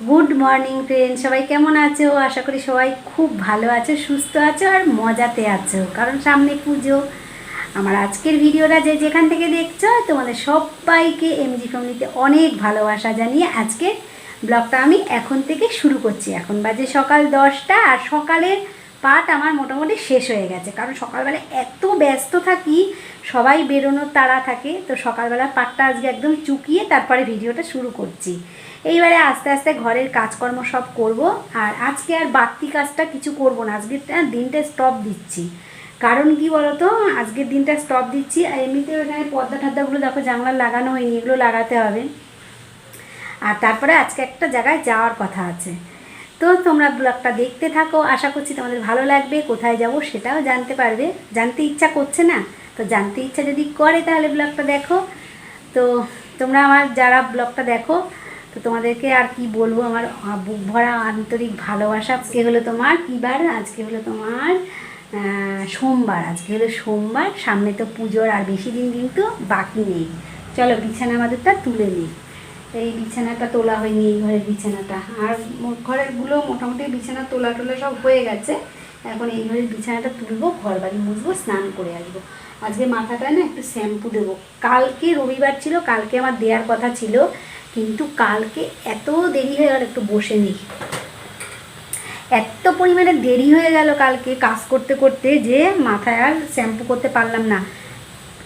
Good morning friend, সবাই কেমন আছো? আশা করি সবাই খুব ভালো আছো, সুস্থ আছো আর মজাতে আছো, কারণ সামনে পুজো। আমার আজকের ভিডিওটা যে যেখান থেকে দেখছো তোমাদের সবাইকে এমজি ফ্যামিলিতে অনেক ভালোবাসা জানিয়ে আজকে ব্লগটা আমি এখন থেকে শুরু করছি। এখন বাজে সকাল 10টা আর সকালের পাঠ আমার মোটামুটি শেষ হয়ে গেছে, কারণ সকালবেলা এত ব্যস্ত থাকি, সবাই বেরোনোর তাড়া থাকে, তো সকালবেলার পাঠটা আজকে একদম চুকিয়ে তারপরে ভিডিওটা শুরু করছি। এইবারে আস্তে আস্তে ঘরের কাজকর্ম সব করব। আর আজকে আর বাড়তি কাজটা কিছু করব না, আজকের দিনটা স্টপ দিচ্ছি। কারণ কি বলতো, আজকের দিনটা স্টপ দিচ্ছি। আর এমনিতেও এখানে পর্দা ঠর্দাগুলো দেখো জানলা লাগানো হয়নি, এগুলো লাগাতে হবে। আর তারপরে আজকে একটা জায়গায় যাওয়ার কথা আছে। তো তোমরা ব্লগটা দেখতে থাকো, আশা করছি তোমাদের ভালো লাগবে। কোথায় যাব সেটাও জানতে পারবে। জানতে ইচ্ছা করছে না? তো জানতে ইচ্ছা যদি করে তাহলে ব্লগটা দেখো। তো তোমরা আমার যারা ব্লগটা দেখো, তো তোমাদেরকে আর কি বলবো, আমার বুক ভরা আন্তরিক ভালোবাসা। আজকে হলো তোমার কী বার? আজকে হলো তোমার সোমবার। আজকে হলো সোমবার, সামনে তো পুজোর আর বেশি দিন কিন্তু বাকি নেই। চলো বিছানা আমাদেরটা তুলে নিই। এই বিছানাটা তোলা হয়নি, এই ঘরের বিছানাটা। আর ঘরেরগুলো মোটামুটি বিছানা তোলা টোলা সব হয়ে গেছে। এখন এই ঘরের বিছানাটা তুলবো, ঘর বাড়ি মুছবো, স্নান করে আসবো। আজকে মাথাটা না একটু শ্যাম্পু দেবো। কালকে রবিবার ছিল, কালকে আমার দেওয়ার কথা ছিল, কিন্তু কালকে এত দেরি হয়ে গেল, একটু বসে নিই। এত পরিমাণে দেরি হয়ে গেল কালকে কাজ করতে করতে, যে মাথায় আর শ্যাম্পু করতে পারলাম না।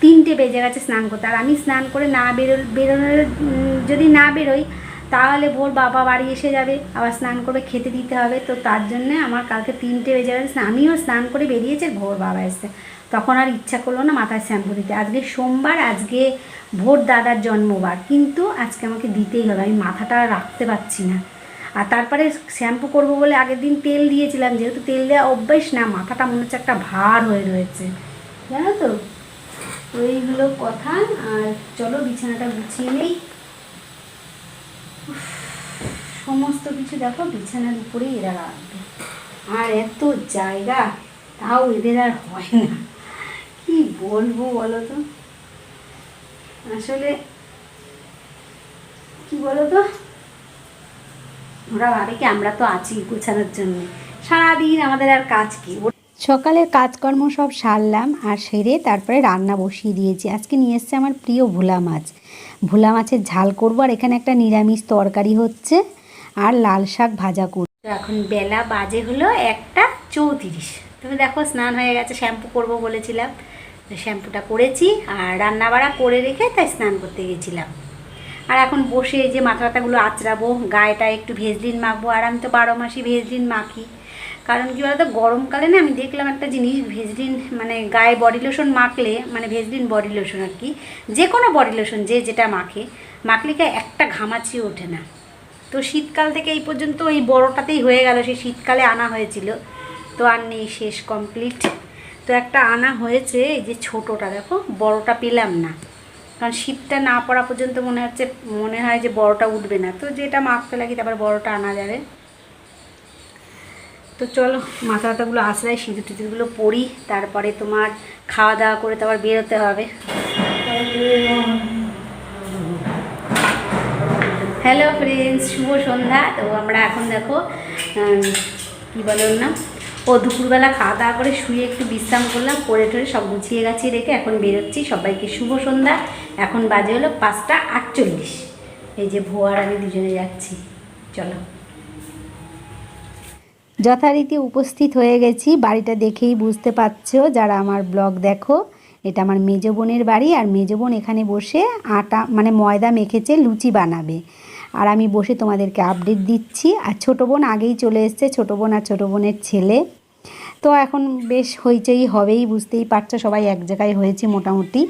3টে বেজে গেছে স্নান করতে। আর আমি স্নান করে না বেরোনোর যদি না বেরোই তাহলে ভোর বাবা বাড়ি এসে যাবে, আবার স্নান করে খেতে দিতে হবে। তো তার জন্যে আমার কালকে 3টে বেজে গেছে। আমিও স্নান করে বেরিয়েছে, ভোর বাবা এসছে, তখন আর ইচ্ছা করলো না মাথায় শ্যাম্পু দিতে। আজকে সোমবার, আজকে ভোর দাদার জন্মবার, কিন্তু আজকে আমাকে দিতেই হবে, আমি মাথাটা রাখতে পারছি না। আর তারপরে শ্যাম্পু করব বলে আগের দিন তেল দিয়েছিলাম, যেহেতু তেল দেওয়া অভ্যাস না, মাথাটা মনে হচ্ছে একটা ভার হয়ে রয়েছে, জানো তো। ওইগুলো কথা। আর চলো বিছানাটা গুছিয়ে নেই। সমস্ত কিছু দেখো বিছানার উপরেই এরা রাখবে। আর এত জায়গা, তাও এদের আর হয় না। কি বলবো বলো তো, আসলে কি বলো তো, ওরা ভাবে কি আমরা তো আছি গোছানোর জন্য, সারাদিন আমাদের আর কাজ কি। সকালের কাজকর্ম সব সারলাম আর সেরে তারপরে রান্না বসিয়ে দিয়েছি। আজকে নিয়ে এসছে আমার প্রিয় ভোলা মাছ। ভোলা মাছের ঝাল করবো, আর এখানে একটা নিরামিষ তরকারি হচ্ছে, আর লাল শাক ভাজা করব। তো এখন বেলা বাজে হলো 1:34। তুমি দেখো স্নান হয়ে গেছে, শ্যাম্পু করব বলেছিলাম, শ্যাম্পুটা করেছি আর রান্না বাড়া করে রেখে তাই স্নান করতে গেছিলাম। আর এখন বসে এই যে মাথা ব্যথাগুলো আঁচড়াবো, গায়েটা একটু ভেজলিন মাখবো। আর আমি তো 12 মাসই ভেজলিন মাখি। কারণ কী বলতো, গরমকালে না আমি দেখলাম একটা জিনিস, ভেজলিন মানে গায়ে বডি লোশন মাখলে, মানে ভেজলিন বডি লোশন আর কি, যে কোনো বডি লোশন যে যেটা মাখলে কি একটা ঘামাচিও ওঠে না। তো শীতকাল থেকে এই পর্যন্ত এই বড়টাতেই হয়ে গেল, সেই শীতকালে আনা হয়েছিল, তো আর নেই, শেষ কমপ্লিট। তো একটা আনা হয়েছে, এই যে ছোটোটা দেখো, বড়টা পেলাম না, কারণ শীতটা না পড়া পর্যন্ত মনে হয় যে বড়টা উঠবে না, তো যেটা মাখতে লাগি তারপর বড়টা আনা যাবে। তো চলো মাথা ব্যথাগুলো আশ্রয়, সিঁদুর টিঁদুরগুলো পরি, তারপরে তোমার খাওয়া দাওয়া করে তারপর বেরোতে হবে। হ্যালো ফ্রেন্ডস, শুভ সন্ধ্যা। তো আমরা এখন দেখো কী বলেন না, ও দুপুরবেলা খাওয়া দাওয়া করে শুয়ে একটু বিশ্রাম করলাম, করে ঠরে সব গুছিয়ে গাছিয়ে রেখে এখন বেরোচ্ছি। সবাইকে শুভ সন্ধ্যা। এখন বাজে হলো 5:48। এই যে ভোয়ার আমি দুজনে যাচ্ছি, চলো। যথারীতি উপস্থিত হয়ে গেছি। বাড়িটা দেখেই বুঝতে পারছো যারা আমার ব্লগ দেখো, এটা আমার মেজো বোনের বাড়ি। আর মেজো বোন এখানে বসে আটা মানে ময়দা মেখেছে, লুচি বানাবে, আর আমি বসে তোমাদেরকে আপডেট দিচ্ছি। আর ছোটো বোন আগেই চলে এসছে, ছোটো বোন আর ছোটো বোনের ছেলে। তো এখন বেশ হইচই হবেই, বুঝতেই পারছো, সবাই এক জায়গায় হয়েছে মোটামুটি।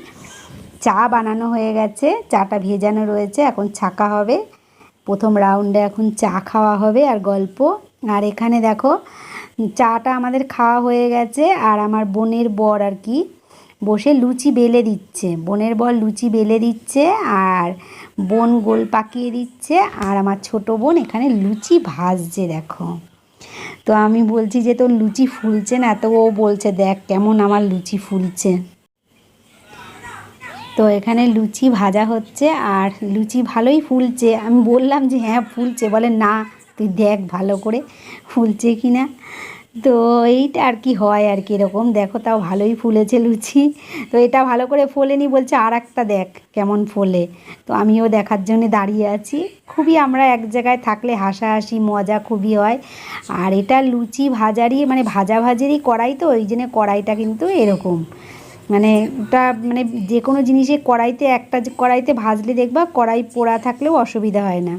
চা বানানো হয়ে গেছে, চাটা ভেজানো রয়েছে, এখন ছাকা হবে। প্রথম রাউন্ডে এখন চা খাওয়া হবে আর গল্প। আর এখানে দেখো চাটা আমাদের খাওয়া হয়ে গেছে, আর আমার বোনের বর আর কি বসে লুচি বেলে দিচ্ছে। বোনের বর লুচি বেলে দিচ্ছে, আর বোন গোল পাকিয়ে দিচ্ছে, আর আমার ছোটো বোন এখানে লুচি ভাজছে দেখো। তো আমি বলছি যে তোর লুচি ফুলছে না, তো ও বলছে দেখ কেমন আমার লুচি ফুলছে। তো এখানে লুচি ভাজা হচ্ছে আর লুচি ভালোই ফুলছে। আমি বললাম যে হ্যাঁ ফুলছে, বলে না তুই দেখ ভালো করে ফুলছে কি না। তো এইটা আর কি হয় আর কি, এরকম দেখো তাও ভালোই ফুলেছে লুচি। তো এটা ভালো করে ফোলেনি, বলছে আর একটা দেখ কেমন ফোলে। তো আমিও দেখার জন্য দাঁড়িয়ে আছি। খুবই আমরা এক জায়গায় থাকলে হাসাহাসি মজা খুবই হয়। আর এটা লুচি ভাজারই মানে ভাজাভাজিরই কড়াই, তো ওই জন্য কড়াইটা কিন্তু এরকম মানে ওটা মানে যে কোনো জিনিসে কড়াইতে একটা কড়াইতে ভাজলে দেখবা কড়াই পোড়া থাকলেও অসুবিধা হয় না।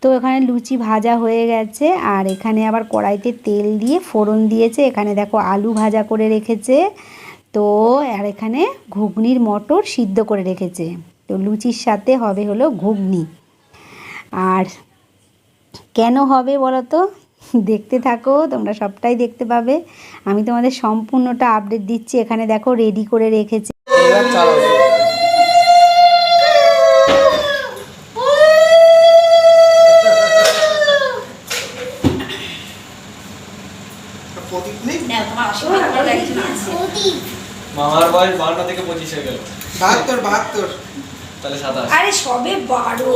তো এখানে লুচি ভাজা হয়ে গেছে আর এখানে আবার কড়াইতে তেল দিয়ে ফোড়ন দিয়েছে। এখানে দেখো আলু ভাজা করে রেখেছে, তো আর এখানে ঘুগনির মটর সিদ্ধ করে রেখেছে। তো লুচির সাথে হবে হলো ঘুগনি। আর কেন হবে বলো তো, দেখতে থাকো, তোমরা সবটাই দেখতে পাবে। আমি তোমাদের সম্পূর্ণটা আপডেট দিচ্ছি। এখানে দেখো রেডি করে রেখেছে। মামার বয়স 52 থেকে 25 হয়ে গেল। 72 তাহলে 27। আরে সবে 12।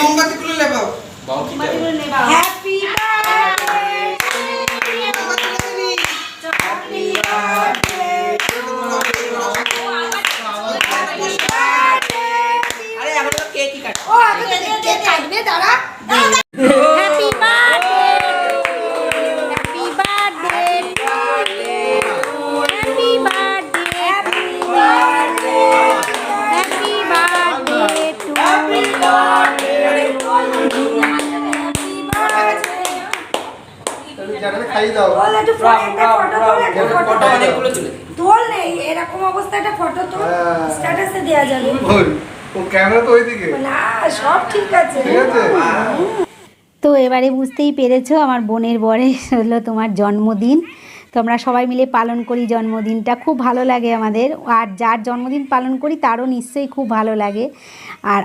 মোমবাতি গুলো লেবাও। বাউ কি হ্যাপি আরে এখন তো কেকই কাট। ও আগে কেক কাটবে, দাঁড়া। Happy birthday, happy birthday, happy birthday, happy birthday, happy birthday to জানালে খাই দাও। বল একটু ফটো তোল, একটা ফটো অনেকগুলো চলে। তোল নেই এরকম অবস্থা, একটা ফটো তোল, স্ট্যাটাসে দেয়া যাবে। ও ক্যামেরা তো ওইদিকে। না সব ঠিক আছে। ঠিক আছে। তো এবারে বুঝতেই পেরেছো আমার বোনের বরের হলো তোমার জন্মদিন। তো আমরা সবাই মিলে পালন করি জন্মদিনটা, খুব ভালো লাগে আমাদের। আর যার জন্মদিন পালন করি তারও নিশ্চয়ই খুব ভালো লাগে। আর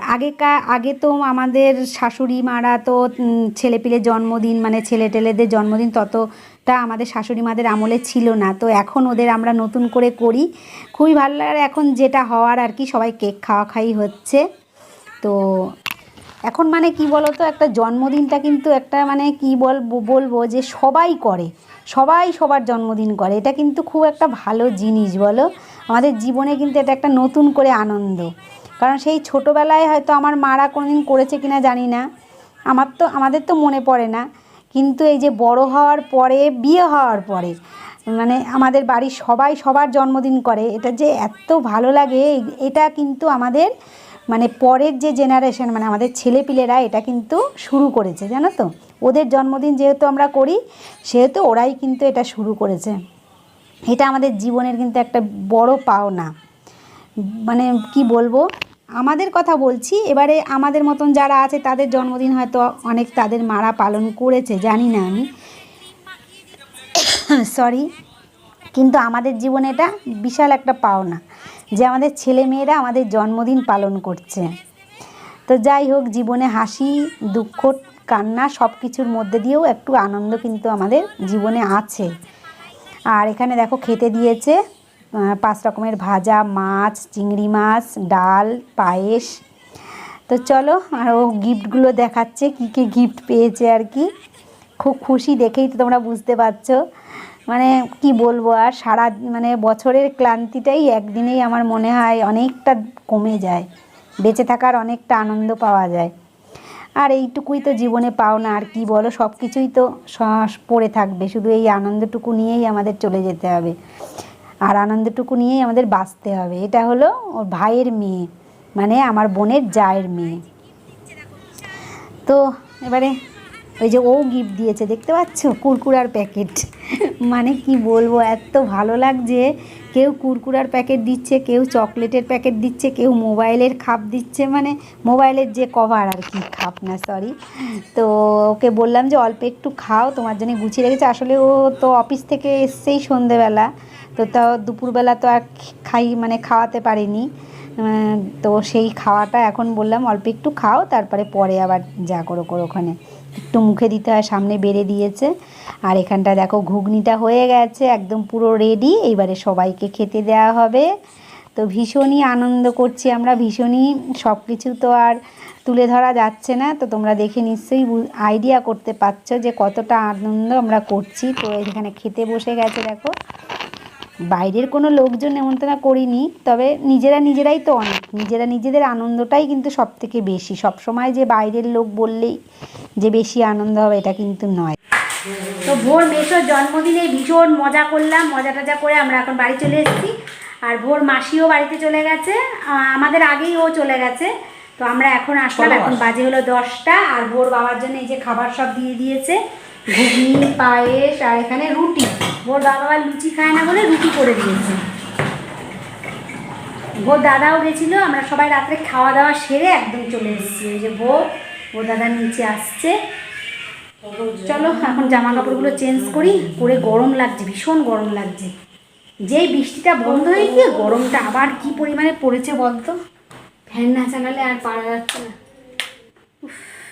আগে তো আমাদের শাশুড়ি মারা তো ছেলেপিলে জন্মদিন মানে ছেলেটেলেদের জন্মদিন ততটা আমাদের শাশুড়ি মাদের আমলে ছিল না। তো এখন ওদের আমরা নতুন করে করি, খুবই ভালো লাগে। এখন যেটা হওয়ার আর কি, সবাই কেক খাওয়াখাই হচ্ছে। তো এখন মানে কি বলো তো, একটা জন্মদিনটা কিন্তু একটা মানে কি বলবো যে সবাই করে, সবাই সবার জন্মদিন করে। এটা কিন্তু খুব একটা ভালো জিনিস বলো, আমাদের জীবনে কিন্তু এটা একটা নতুন করে আনন্দ। কারণ সেই ছোটোবেলায় হয়তো আমার মারা কোনোদিন করেছে কিনা জানি না, আমাদের তো মনে পড়ে না। কিন্তু এই যে বড় হওয়ার পরে, বিয়ে হওয়ার পরে মানে আমাদের বাড়ির সবাই সবার জন্মদিন করে, এটা যে এত ভালো লাগে। এটা কিন্তু আমাদের মানে পরের যে জেনারেশন মানে আমাদের ছেলেপিলেরা এটা কিন্তু শুরু করেছে, জানো তো। ওদের জন্মদিন যেহেতু আমরা করি সেহেতু ওরাই কিন্তু এটা শুরু করেছে। এটা আমাদের জীবনের কিন্তু একটা বড় পাওনা। মানে কি বলবো, আমাদের কথা বলছি। এবারে আমাদের মতন যারা আছে তাদের জন্মদিন হয়তো অনেক তাদের মারা পালন করেছে, জানি না আমি, সরি। কিন্তু আমাদের জীবনে এটা বিশাল একটা পাওনা যে আমাদের ছেলে মেয়েরা আমাদের জন্মদিন পালন করছে। তো যাই হোক, জীবনে হাসি দুঃখ কান্না সব কিছুর মধ্যে দিয়েও একটু আনন্দ কিন্তু আমাদের জীবনে আছে। আর এখানে দেখো খেতে দিয়েছে 5 রকমের ভাজা, মাছ, চিংড়ি মাছ, ডাল, পায়েস। তো চলো, আর ও গিফটগুলো দেখাচ্ছে কী কী গিফট পেয়েছে আর কি। খুব খুশি, দেখেই তো তোমরা বুঝতে পারছো। মানে কি বলবো, আর সারা মানে বছরের ক্লান্তিটাই একদিনেই আমার মনে হয় অনেকটা কমে যায়, বেঁচে থাকার অনেকটা আনন্দ পাওয়া যায়। আর এইটুকুই তো জীবনে পাও না, আর কি বলো, সব কিছুই তো পড়ে থাকবে, শুধু এই আনন্দটুকু নিয়েই আমাদের চলে যেতে হবে, আর আনন্দটুকু নিয়েই আমাদের বাঁচতে হবে। এটা হলো ওর ভাইয়ের মেয়ে, মানে আমার বোনের জায়ের মেয়ে। তো এবারে ওই যে ও গিফট দিয়েছে, দেখতে পাচ্ছ কুরকুরার প্যাকেট। মানে কি বলবো, এত ভালো লাগছে। কেউ কুরকুরার প্যাকেট দিচ্ছে, কেউ চকলেটের প্যাকেট দিচ্ছে, কেউ মোবাইলের খাপ দিচ্ছে, মানে মোবাইলের যে কভার আর কি, খাপ না সরি। তো ওকে বললাম যে অল্প একটু খাও, তোমার জন্য গুছিয়ে রেখেছে। আসলে ও তো অফিস থেকে এসছেই সন্ধেবেলা, তো তাও দুপুরবেলা তো আর খাওয়াতে পারিনি। তো সেই খাওয়াটা এখন বললাম অল্প একটু খাও, তারপরে পরে আবার যা করো ওখানে একটু মুখে দিতে হয়, সামনে বেড়ে দিয়েছে। আর এখানটা দেখো ঘুগনিটা হয়ে গেছে একদম পুরো রেডি, এইবারে সবাইকে খেতে দেওয়া হবে। তো তো ভীষণই আনন্দ করছি আমরা, ভীষণই, সব কিছু তো আর তুলে ধরা যাচ্ছে না। তো তোমরা দেখে নিশ্চয়ই আইডিয়া করতে পারছো যে কতটা আনন্দ আমরা করছি। তো এখানে খেতে বসে গেছে দেখো, বাইরের কোনো লোকজন নেমন্তন্ন করিনি, তবে নিজেরাই তো অনেক, নিজেদের আনন্দটাই কিন্তু সব থেকে বেশি। সবসময় যে বাইরের লোক বললেই যে বেশি আনন্দ হবে এটা কিন্তু নয়। তো ভোর মেসোর জন্মদিনে ভীষণ মজা করলাম, মজা টজা করে আমরা এখন বাড়ি চলে এসেছি। আর ভোর মাসিও বাড়িতে চলে গেছে, আমাদের আগেই ও চলে গেছে। তো আমরা এখন আসলাম, এখন বাজে হলো 10টা। আর ভোর বাবার জন্য এই যে খাবার সব দিয়ে দিয়েছে, ঘুগনি, পায়েস আর এখানে রুটি। ভোর বাবা আবার লুচি খায় না বলে রুটি করে দিয়েছে। ভোর দাদাও গেছিলো, আমরা সবাই রাত্রে খাওয়া দাওয়া সেরে একদম চলে এসেছি। ওই যে ভোর দাদা নিচে আসছে। চলো এখন জামা কাপড়গুলো চেঞ্জ করে গরম লাগছে, ভীষণ গরম লাগছে। যেই বৃষ্টিটা বন্ধ হয়ে গিয়ে গরমটা আবার কি পরিমাণে পড়েছে বলতো, ফ্যান না চালালে আর পারা যাচ্ছে না।